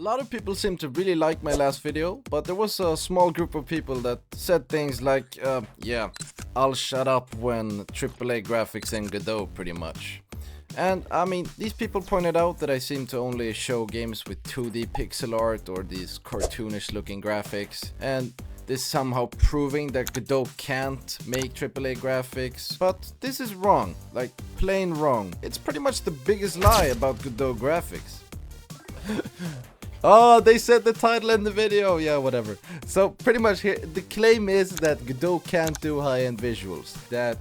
lot of people seem to really like my last video, but there was a small group of people that said things like, yeah, I'll shut up when AAA graphics in Godot pretty much. And I mean, these people pointed out that I seem to only show games with 2D pixel art or these cartoonish looking graphics, and this somehow proving that Godot can't make AAA graphics. But this is wrong, like plain wrong. It's pretty much the biggest lie about Godot graphics. Oh, they said the title in the video, yeah, whatever. So pretty much here, the claim is that Godot can't do high-end visuals, that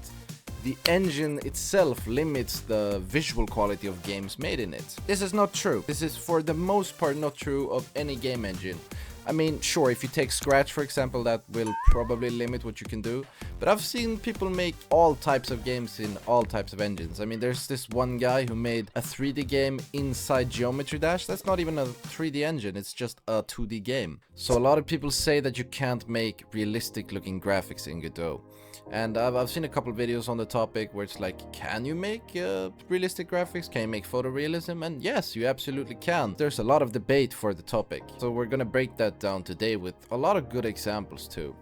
the engine itself limits the visual quality of games made in it. This is not true. This is for the most part not true of any game engine. I mean, sure, if you take Scratch for example, that will probably limit what you can do, but I've seen people make all types of games in all types of engines. I mean, there's this one guy who made a 3D game inside Geometry Dash. That's not even a 3D engine, it's just a 2D game. So a lot of people say that you can't make realistic looking graphics in Godot. And I've seen a couple videos on the topic where it's like, can you make realistic graphics? Can you make photorealism? And yes, you absolutely can. There's a lot of debate for the topic. So we're gonna break that down today with a lot of good examples too.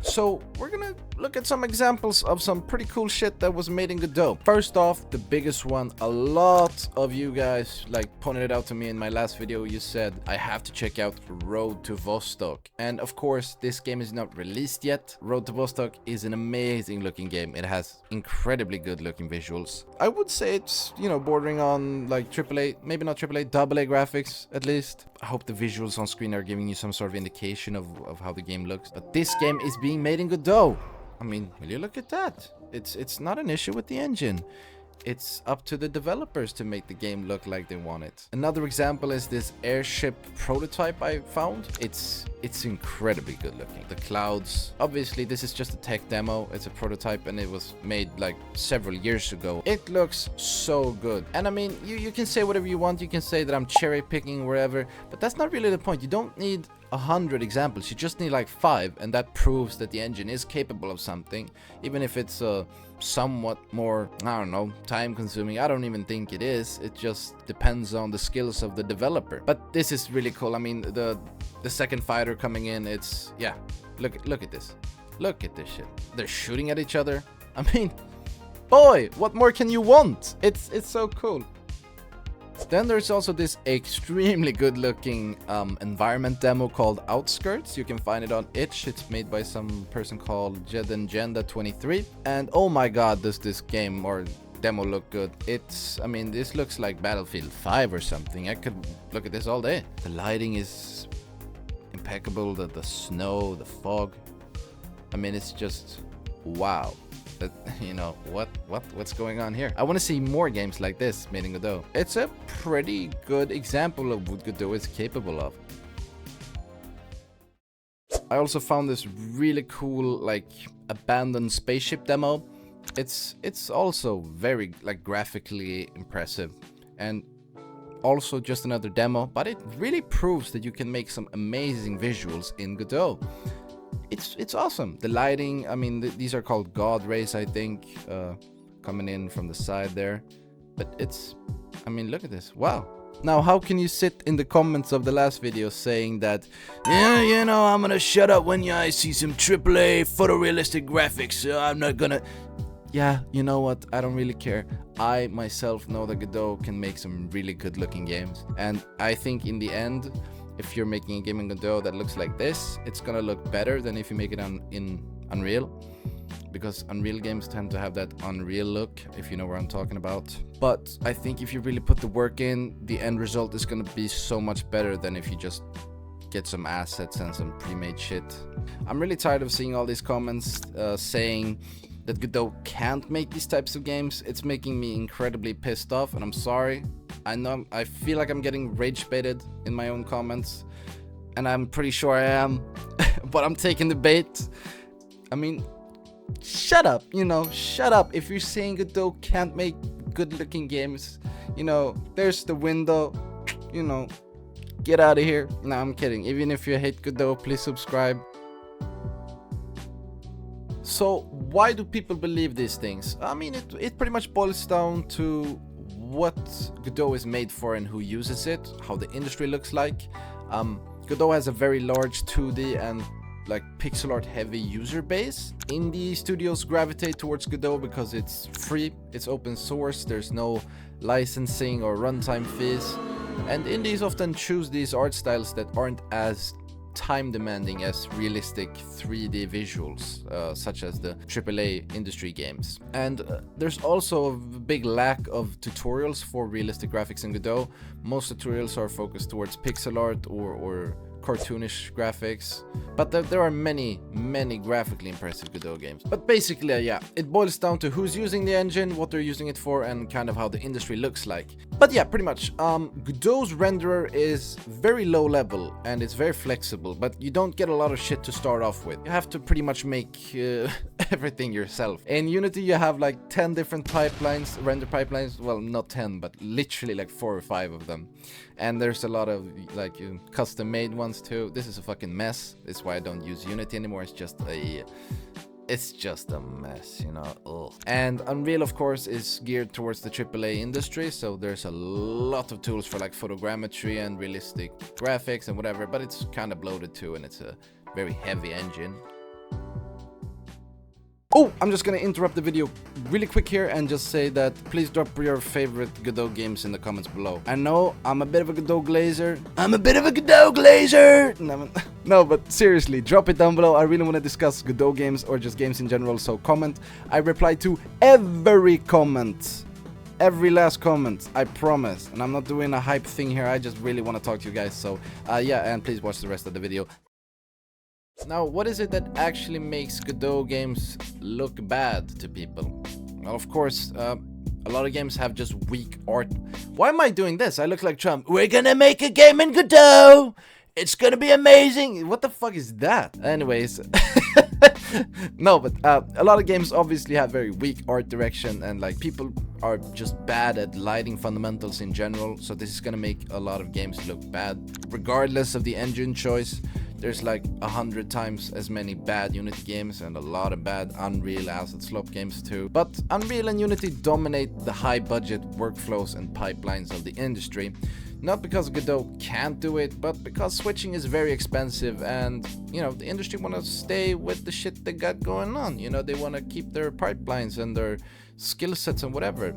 So we're gonna look at some examples of some pretty cool shit that was made in Godot. First off, the biggest one, a lot of you guys like pointed it out to me in my last video. You said I have to check out Road to Vostok. And of course, this game is not released yet. Road to Vostok is an amazing looking game. It has incredibly good looking visuals. I would say it's, you know, bordering on like AAA, maybe not AAA, AA graphics at least. I hope the visuals on screen are giving you some sort of indication of how the game looks. But this game is being made in Godot. I mean, will you look at that? It's not an issue with the engine. It's up to the developers to make the game look like they want it. Another example is this Airship Prototype I found. It's incredibly good looking. The clouds, obviously this is just a tech demo. It's a prototype and it was made like several years ago. It looks so good. And I mean, you can say whatever you want. You can say that I'm cherry picking wherever, but that's not really the point. You don't need 100 examples, you just need like 5, and that proves that the engine is capable of something, even if it's somewhat more, I don't know, time consuming. I don't even think it is. It just depends on the skills of the developer. But this is really cool. I mean, the second fighter coming in, it's, yeah, look at this. Look at this shit. They're shooting at each other. I mean, boy, what more can you want? It's so cool. Then there's also this extremely good looking environment demo called Outskirts. You can find it on itch. It's made by some person called Jedengenda23. And oh my god, does this game or demo look good. It's, I mean, this looks like Battlefield 5 or something. I could look at this all day. The lighting is impeccable, the snow, the fog. I mean, it's just wow. That, you know, what's going on here? I want to see more games like this made in Godot. It's a pretty good example of what Godot is capable of. I also found this really cool like abandoned spaceship demo. It's also very like graphically impressive, and also just another demo, but it really proves that you can make some amazing visuals in Godot. It's awesome. The lighting, I mean, these are called God rays, I think, coming in from the side there. But it's, I mean, look at this. Wow. Now, how can you sit in the comments of the last video saying that, yeah, you know, I'm gonna shut up when I see some AAA photorealistic graphics. I'm not gonna... Yeah, you know what? I don't really care. I myself know that Godot can make some really good looking games. And I think in the end, if you're making a game in Godot that looks like this, it's gonna look better than if you make it in Unreal, because Unreal games tend to have that Unreal look, if you know what I'm talking about. But I think if you really put the work in, the end result is gonna be so much better than if you just get some assets and some pre-made shit. I'm really tired of seeing all these comments saying that Godot can't make these types of games. It's making me incredibly pissed off, and I'm sorry. I feel like I'm getting rage baited in my own comments, and I'm pretty sure I am, but I'm taking the bait. I mean, shut up, you know, shut up. If you're saying Godot can't make good looking games, you know, there's the window, you know, get out of here. No, I'm kidding. Even if you hate Godot, please subscribe. So why do people believe these things? I mean, it pretty much boils down to what Godot is made for and who uses it, how the industry looks like. Godot has a very large 2D and like pixel art heavy user base. Indie studios gravitate towards Godot because it's free, it's open source, there's no licensing or runtime fees, and indies often choose these art styles that aren't as time demanding as realistic 3D visuals, such as the AAA industry games. And there's also a big lack of tutorials for realistic graphics in Godot. Most tutorials are focused towards pixel art or cartoonish graphics, but there are many graphically impressive Godot games. But basically, yeah, it boils down to who's using the engine, what they're using it for, and kind of how the industry looks like. But yeah, pretty much. Godot's renderer is very low level and it's very flexible, but you don't get a lot of shit to start off with. You have to pretty much make everything yourself. In Unity, you have like 10 different pipelines, render pipelines. Well, not 10, but literally like 4 or 5 of them. And there's a lot of like custom made ones too. This is a fucking mess. That's why I don't use Unity anymore. It's just a mess, you know. Ugh. And Unreal, of course, is geared towards the AAA industry, so there's a lot of tools for like photogrammetry and realistic graphics and whatever, but it's kind of bloated too, and it's a very heavy engine. Oh, I'm just gonna interrupt the video really quick here and just say that please drop your favorite Godot games in the comments below. I know I'm a bit of a Godot glazer. No, but seriously, drop it down below. I really want to discuss Godot games or just games in general, so comment. I reply to every comment. Every last comment, I promise. And I'm not doing a hype thing here, I just really want to talk to you guys. So yeah, and please watch the rest of the video. Now, what is it that actually makes Godot games look bad to people? Well, of course, a lot of games have just weak art. Why am I doing this? I look like Trump. We're gonna make a game in Godot! It's gonna be amazing! What the fuck is that? Anyways, no, but a lot of games obviously have very weak art direction, and like people are just bad at lighting fundamentals in general, so this is gonna make a lot of games look bad. Regardless of the engine choice, there's like 100 times as many bad Unity games and a lot of bad Unreal asset swap games too. But Unreal and Unity dominate the high budget workflows and pipelines of the industry. Not because Godot can't do it, but because switching is very expensive and, you know, the industry want to stay with the shit they got going on. You know, they want to keep their pipelines and their skill sets and whatever.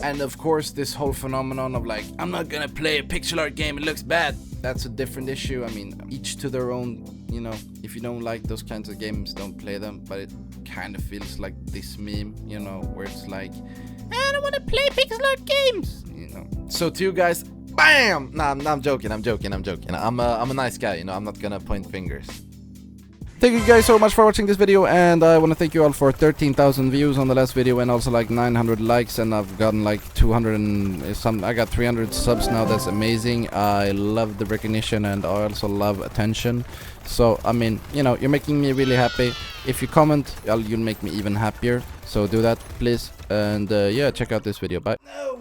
And of course, this whole phenomenon of like, I'm not gonna play a pixel art game, it looks bad. That's a different issue. I mean, each to their own, you know. If you don't like those kinds of games, don't play them. But it kind of feels like this meme, you know, where it's like, I don't want to play pixel art games, you know. So to you guys, bam! Nah, I'm joking. I'm a nice guy, you know. I'm not gonna point fingers. Thank you guys so much for watching this video, and I want to thank you all for 13,000 views on the last video and also like 900 likes, and I've gotten like 200 and some, I got 300 subs now. That's amazing. I love the recognition and I also love attention. So I mean, you know, you're making me really happy. If you comment, you'll make me even happier. So do that, please. And yeah, check out this video. Bye. No.